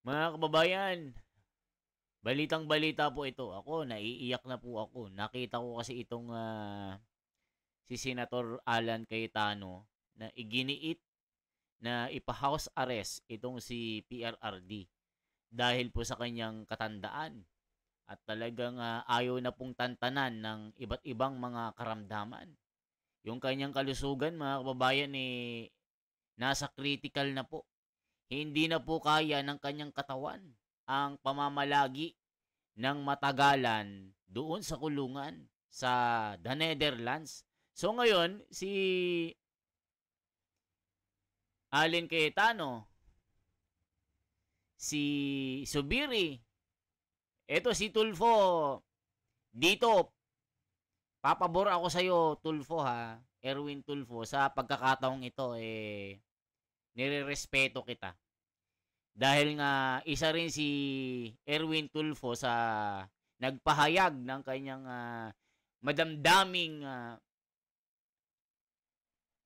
Mga kababayan, balitang-balita po ito. Ako, naiiyak na po ako. Nakita ko kasi itong si Senator Alan Cayetano na iginiit na ipa-house arrest itong si PRRD dahil po sa kanyang katandaan at talagang ayaw na pong tantanan ng iba't ibang mga karamdaman. Yung kanyang kalusugan, mga kababayan, nasa critical na po. Hindi na po kaya ng kanyang katawan ang pamamalagi ng matagalan doon sa kulungan sa The Netherlands. So ngayon, si Allen Cayetano, si Subiri, eto si Tulfo, dito, papabor ako sa'yo, Tulfo ha, Erwin Tulfo, sa pagkakataong ito, nirerespeto kita. Dahil nga isa rin si Erwin Tulfo sa nagpahayag ng kanyang madamdaming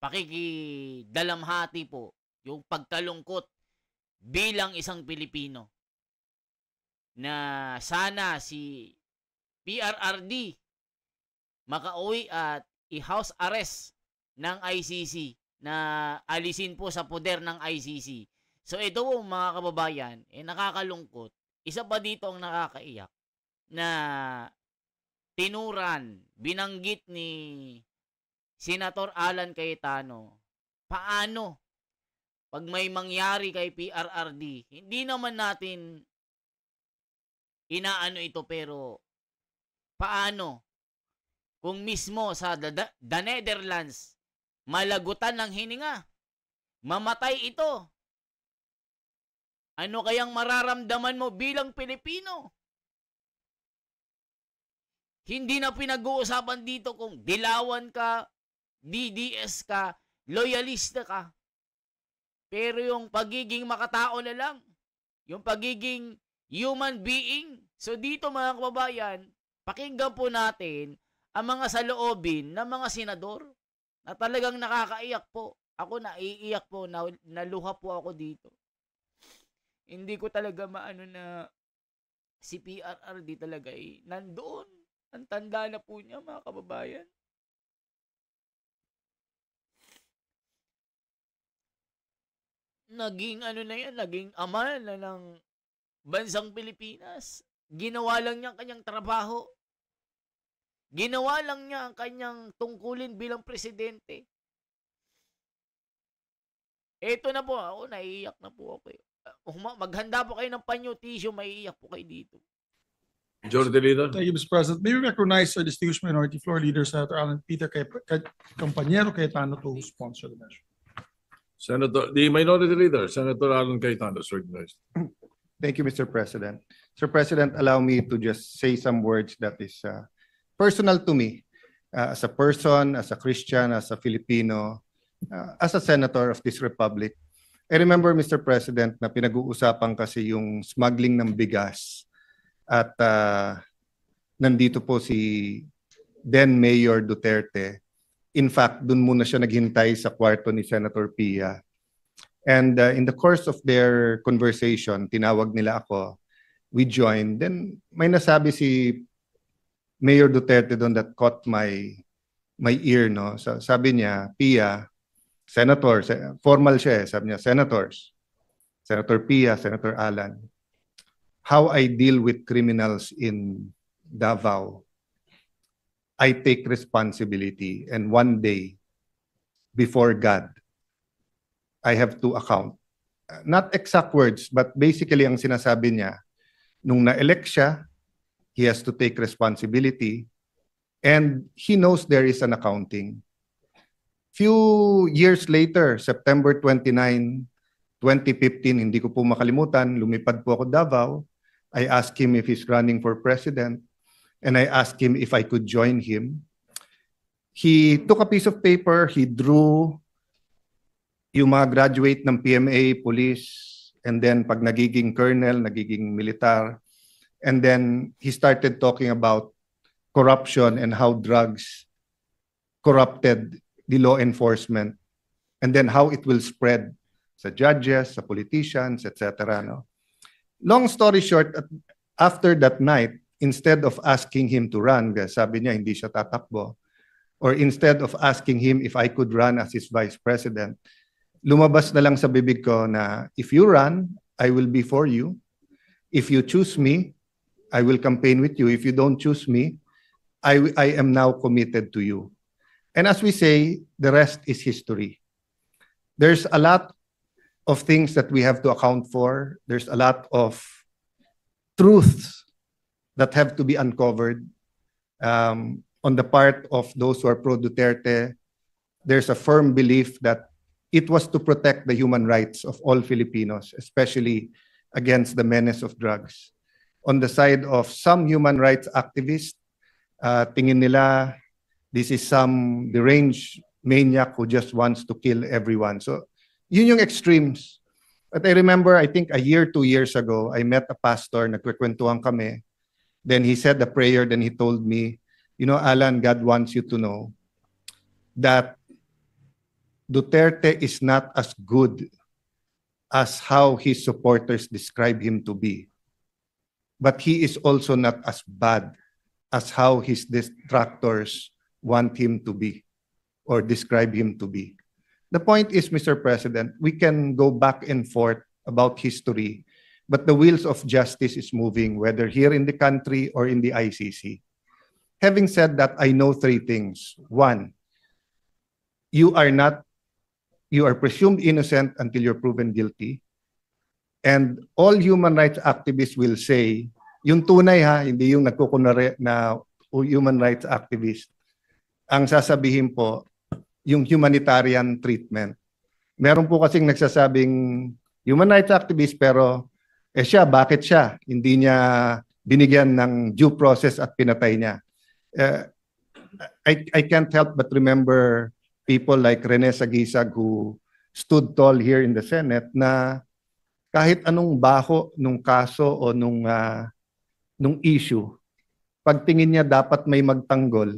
pakikidalamhati po, yung pagkalungkot bilang isang Pilipino na sana si PRRD makauwi at i-house arrest ng ICC na alisin po sa poder ng ICC. So ito po mga kababayan, nakakalungkot. Isa pa dito ang nakakaiyak na tinuran, binanggit ni Senator Alan Cayetano. Paano pag may mangyari kay PRRD? Hindi naman natin inaano ito, pero paano kung mismo sa The Netherlands malagutan ng hininga, mamatay ito? Ano kayang mararamdaman mo bilang Pilipino? Hindi na pinag-uusapan dito kung dilawan ka, DDS ka, loyalista ka. Pero yung pagiging makatao na lang, yung pagiging human being. So dito mga kababayan, pakinggan po natin ang mga saloobin ng mga senador na talagang nakakaiyak po. Ako naiiyak po, naluha po ako dito. Hindi ko talaga maano na si PRRD talaga nandoon. Ang tanda na po niya, mga kababayan. Naging ano na yan, naging ama na ng bansang Pilipinas. Ginawa lang niya ang kanyang trabaho. Ginawa lang niya ang kanyang tungkulin bilang presidente. Eto na po, ako naiiyak na po ako. Maghanda po kayo ng panyo, tissue, maiiyak po kayo dito. Majority Leader. Thank you, Mr. President. May we recognize our distinguished Minority Floor Leader, Senator Alan Peter Compañero Cayetano, to sponsor the measure. The Minority Leader, Senator Alan Cayetano, is recognized. Thank you, Mr. President. Mr. President, allow me to just say some words that is personal to me as a person, as a Christian, as a Filipino, as a senator of this republic. I remember, Mr. President, na pinag-uusapan kasi yung smuggling ng bigas at nandito po si then Mayor Duterte. In fact, dun muna siya naghintay sa kwarto ni Senator Pia. And in the course of their conversation, tinawag nila ako, we joined. Then may nasabi si Mayor Duterte doon that caught my ear, no? So, sabi niya, Pia, Senator, formal siya, sabi niya, Senators, Senator Pia, Senator Alan, how I deal with criminals in Davao, I take responsibility, and one day, before God, I have to account. Not exact words, but basically ang sinasabi niya, nung na-elect siya, he has to take responsibility, and he knows there is an accounting. Few years later, September 29, 2015, hindi ko po makalimutan, lumipad po ako Davao. I asked him if he's running for president, and I asked him if I could join him. He took a piece of paper, he drew yung mga graduate ng PMA, police, and then pag nagiging colonel, nagiging militar, and then he started talking about corruption and how drugs corrupted the law enforcement, and then how it will spread sa judges, sa politicians, etc. No? long story short, after that night, instead of asking him to run, sabi niya hindi siya tatakbo, or instead of asking him if I could run as his vice president, lumabas na lang sa bibig ko na if you run, I will be for you. If you choose me, I will campaign with you. If you don't choose me, I am now committed to you. And as we say, the rest is history. There's a lot of things that we have to account for. There's a lot of truths that have to be uncovered on the part of those who are pro-Duterte. There's a firm belief that it was to protect the human rights of all Filipinos, especially against the menace of drugs. On the side of some human rights activists, tingin nila this is some deranged maniac who just wants to kill everyone. So yun yung extremes. But I remember, I think a year, 2 years ago, I met a pastor, nagkwentuhan kami. Then he said a prayer, then he told me, you know, Alan, God wants you to know that Duterte is not as good as how his supporters describe him to be. But he is also not as bad as how his detractors want him to be or describe him to be. The point is, Mr. President, we can go back and forth about history, but the wheels of justice is moving, whether here in the country or in the ICC. Having said that, I know 3 things. 1, you are presumed innocent until you're proven guilty. And all human rights activists will say, yung tunay ha, hindi yung nagkukunwari na human rights activist. Ang sasabihin po, yung humanitarian treatment. Meron po kasing nagsasabing human rights activist pero siya, bakit siya? Hindi niya binigyan ng due process at pinatay niya. I can't help but remember people like Rene Sagisag who stood tall here in the Senate na kahit anong baho nung kaso o nung issue, pagtingin niya dapat may magtanggol,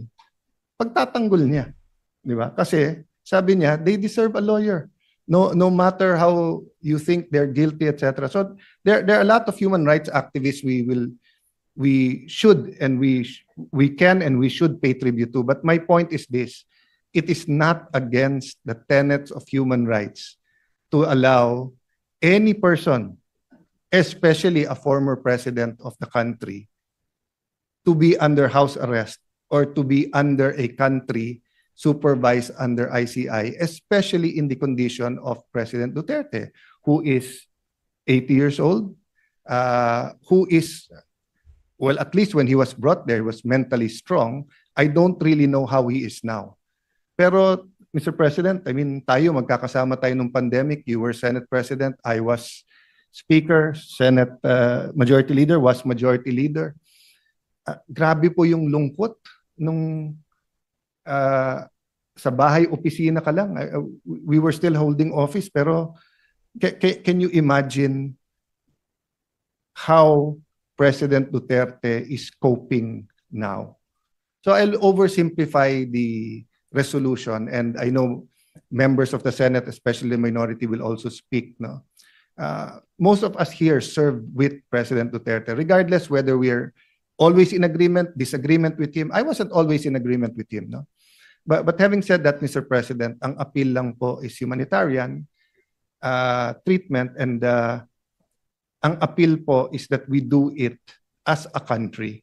pagtatanggol niya. Di ba? Kasi sabi niya, they deserve a lawyer. No matter how you think they're guilty, etc. So there are a lot of human rights activists we should and we can and we should pay tribute to. But my point is this: it is not against the tenets of human rights to allow any person, especially a former president of the country, to be under house arrest or to be under a country supervised under ICI, especially in the condition of President Duterte, who is 80 years old, who is, well, at least when he was brought there, was mentally strong. I don't really know how he is now. Pero, Mr. President, I mean, tayo, magkakasama tayo nung pandemic. You were Senate President, I was Speaker, Senate Majority Leader, was Majority Leader. Grabe po yung lungkot nung sa bahay, opisina ka lang. We were still holding office, pero can you imagine how President Duterte is coping now? So I'll oversimplify the resolution, and I know members of the Senate, especially the minority, will also speak. No, most of us here served with President Duterte, regardless whether we're always in agreement, disagreement with him. I wasn't always in agreement with him. No, but having said that, Mr. President, ang appeal lang po is humanitarian treatment, and ang appeal po is that we do it as a country.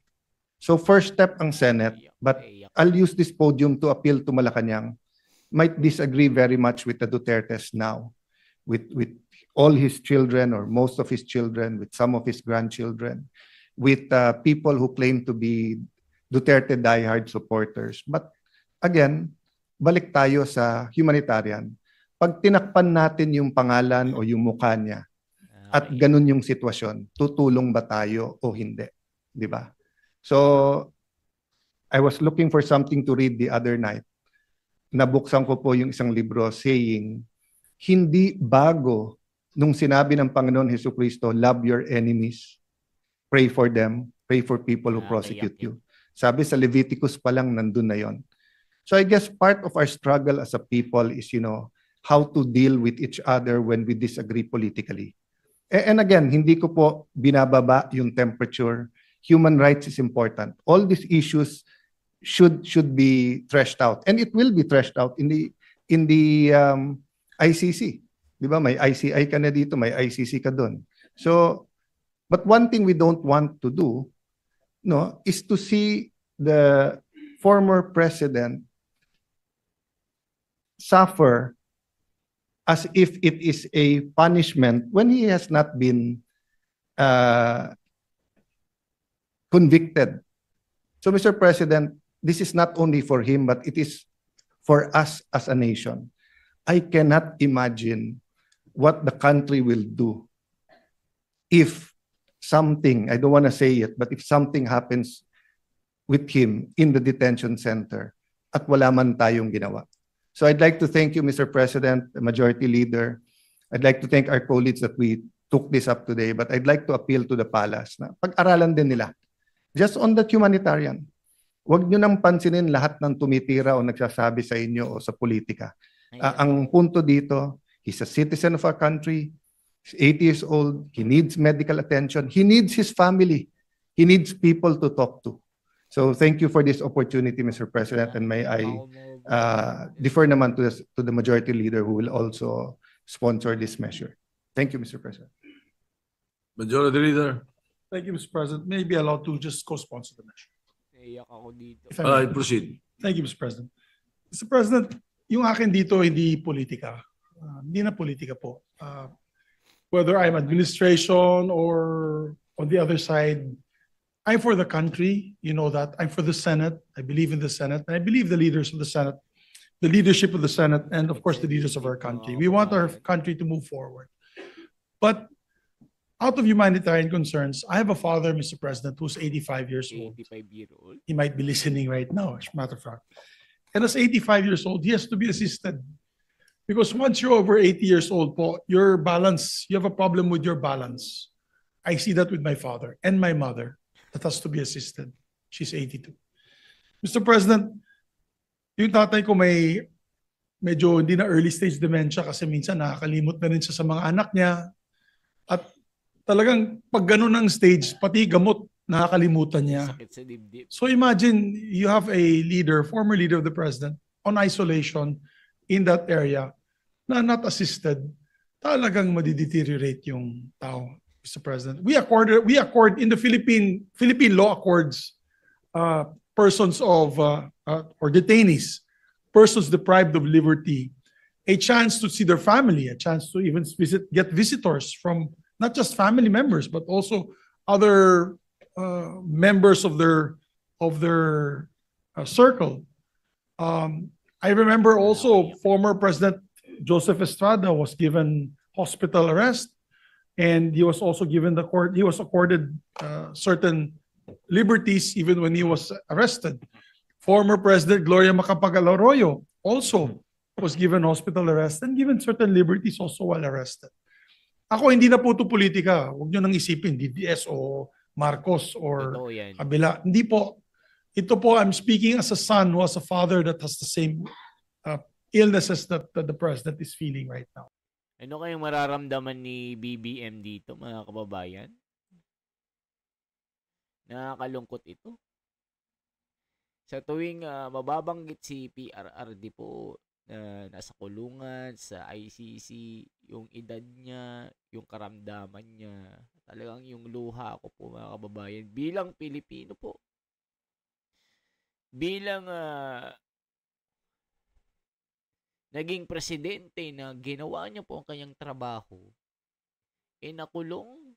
So first step ang Senate, but I'll use this podium to appeal to Malacanang. Might disagree very much with the Dutertes now, with all his children or most of his children, with some of his grandchildren, with people who claim to be Duterte diehard supporters. But again, balik tayo sa humanitarian. Pag tinakpan natin yung pangalan o yung mukha niya, at ganun yung sitwasyon, tutulong ba tayo o hindi? Di ba? So, I was looking for something to read the other night. Nabuksan ko po yung isang libro saying, hindi bago nung sinabi ng Panginoon Jesucristo, love your enemies, pray for them, pray for people who prosecute you. Sabi sa Leviticus pa lang, nandun na yon. So I guess part of our struggle as a people is, how to deal with each other when we disagree politically. And again, hindi ko po binababa yung temperature. Human rights is important. All these issues should be threshed out, and it will be threshed out in the ICC. Di ba? May ICI ka na dito, may ICC ka doon. So, but one thing we don't want to do, no, is to see the former president suffer as if it is a punishment when he has not been convicted. So, Mr. President, this is not only for him, but it is for us as a nation. I cannot imagine what the country will do if something, I don't want to say it, but if something happens with him in the detention center at wala man tayong ginawa. So I'd like to thank you, Mr. President, the Majority Leader. I'd like to thank our colleagues that we took this up today, but I'd like to appeal to the palace na pag-aralan din nila. Just on that humanitarian, huwag nyo nang pansinin lahat ng tumitira o nagsasabi sa inyo o sa politika. Ang punto dito, he's a citizen of our country, he's 80 years old, he needs medical attention, he needs his family, he needs people to talk to. So thank you for this opportunity, Mr. President, and may I defer naman to the Majority Leader who will also sponsor this measure. Thank you, Mr. President. Majority Leader. Thank you, Mr. President. May I be allowed to just co-sponsor the measure. Naiyak ako dito. If I may. Proceed. Thank you, Mr. President. Mr. President, yung akin dito hindi politika. Hindi na politika po. Whether I'm administration or on the other side, I'm for the country. You know that. I'm for the Senate. I believe in the Senate. And I believe the leaders of the Senate, the leadership of the Senate, and of course the leaders of our country. We want our country to move forward. But out of humanitarian concerns, I have a father, Mr. President, who's 85 years old. 85-year-old. He might be listening right now, as a matter of fact. And as 85 years old, he has to be assisted. Because once you're over 80 years old, po, your balance, you have a problem with your balance. I see that with my father and my mother that has to be assisted. She's 82. Mr. President, yung tatay ko may medyo hindi na early stage dementia kasi minsan nakakalimot na rin siya sa mga anak niya. At talagang pag ganun ang stage, pati gamot nakakalimutan niya. Sakit sa dibdib. So imagine you have a leader, former leader of the president, on isolation in that area na not assisted, talagang madideteriorate yung tao, Mr. President. We accord in the Philippine law accords persons of or detainees, persons deprived of liberty, a chance to see their family, a chance to even get visitors from not just family members but also other members of their circle. I remember also former President Joseph Estrada was given hospital arrest, and he was also given he was accorded certain liberties even when he was arrested. Former President Gloria Macapagal Arroyo also was given hospital arrest and given certain liberties also while arrested. Ako hindi na po ito politika. Huwag nyo nang isipin DDS o Marcos or Totoo yan. kabila. Hindi po. Ito po, I'm speaking as a son who has a father that has the same illnesses that the president is feeling right now. Ano kayong mararamdaman ni BBM dito, mga kababayan? Nakakalungkot ito. Sa tuwing mababanggit si PRRD po na nasa kulungan, sa ICC, yung edad niya, yung karamdaman niya, talagang yung luha ko po, mga kababayan, bilang Pilipino po. Bilang naging presidente na ginawa niya po ang kanyang trabaho, nakulong.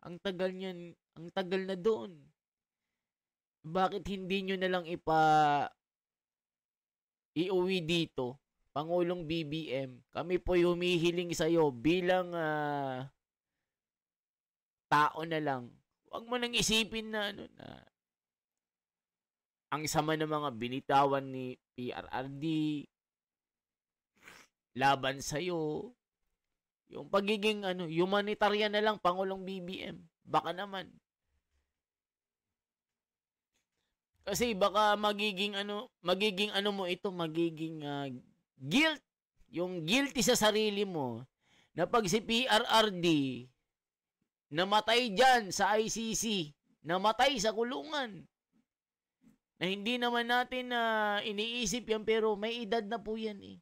Ang tagal na doon. Bakit hindi nyo na lang iuwi dito, Pangulong BBM? Kami po humihiling sa'yo bilang tao na lang. Huwag mo nang isipin na ang sama ng mga binitawan ni PRRD laban sa'yo. Yung pagiging humanitarian na lang, Pangulong BBM. Baka naman. Kasi baka magiging guilt. Yung guilty sa sarili mo na pag si PRRD namatay dyan sa ICC, namatay sa kulungan, na hindi naman natin iniisip yan, pero may edad na po yan eh.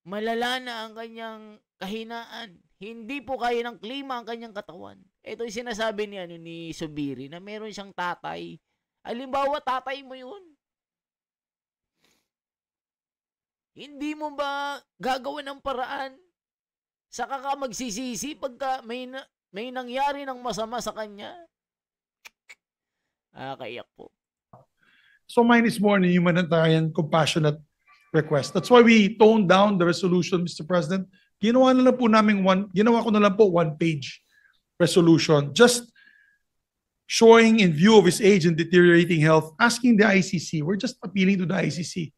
Malala na ang kanyang kahinaan. Hindi po kaya ng klima ang kanyang katawan. Ito yung sinasabi ni Subiri na meron siyang tatay. Halimbawa, tatay mo yun. Hindi mo ba gagawin ng paraan? Saka ka magsisisi pagka may nangyari ng masama sa kanya? Kaiyak po. So mine is more on a humanitarian, compassionate request. That's why we toned down the resolution, Mr. President. Ginawa ko na lang po one-page resolution, just showing in view of his age and deteriorating health, asking the ICC, we're just appealing to the ICC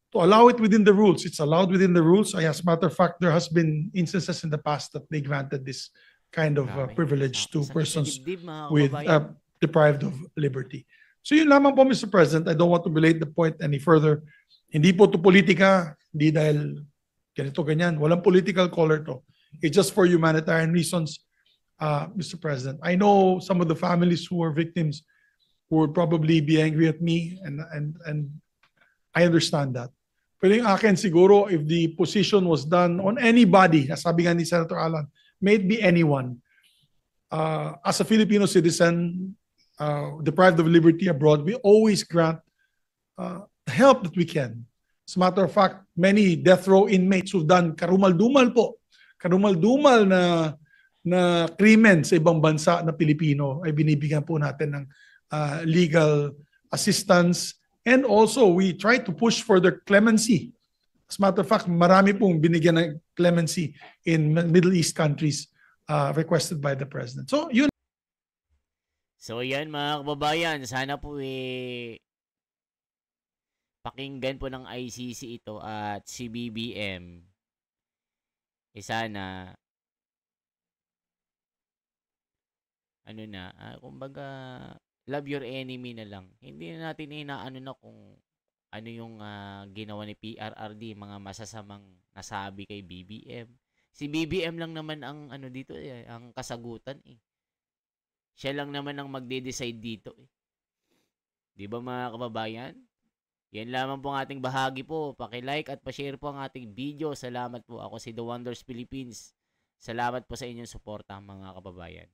to allow it within the rules. It's allowed within the rules. As a matter of fact, there has been instances in the past that they granted this kind of privilege to persons with deprived of liberty. So yun lamang po, Mr. President. I don't want to belate the point any further. Hindi po to politika, hindi dahil ganito ganyan. Walang political color to. It's just for humanitarian reasons, Mr. President. I know some of the families who are victims who would probably be angry at me, and I understand that. Pero yung akin siguro, if the position was done on anybody, sabi nga ni Senator Alan, may it be anyone, as a Filipino citizen, deprived of liberty abroad, we always grant help that we can. As a matter of fact, many death row inmates who've done karumal-dumal na krimen sa ibang bansa na Pilipino ay binibigyan po natin ng legal assistance, and also we try to push for their clemency. As a matter of fact, marami pong binigyan ng clemency in Middle East countries requested by the President. So yun. So yan mga kababayan, sana po pakinggan po ng ICC ito at si BBM. Sana kumbaga love your enemy na lang. Hindi na natin inaano na kung ano yung ginawa ni PRRD, mga masasamang nasabi kay BBM. Si BBM lang naman ang dito ang kasagutan eh. Siya lang naman ang magde-decide dito eh. 'Di ba mga kababayan? Yan lamang po ang ating bahagi po. Paki-like at pa-share po ang ating video. Salamat po. Ako si The Wonders Philippines. Salamat po sa inyong suporta mga kababayan.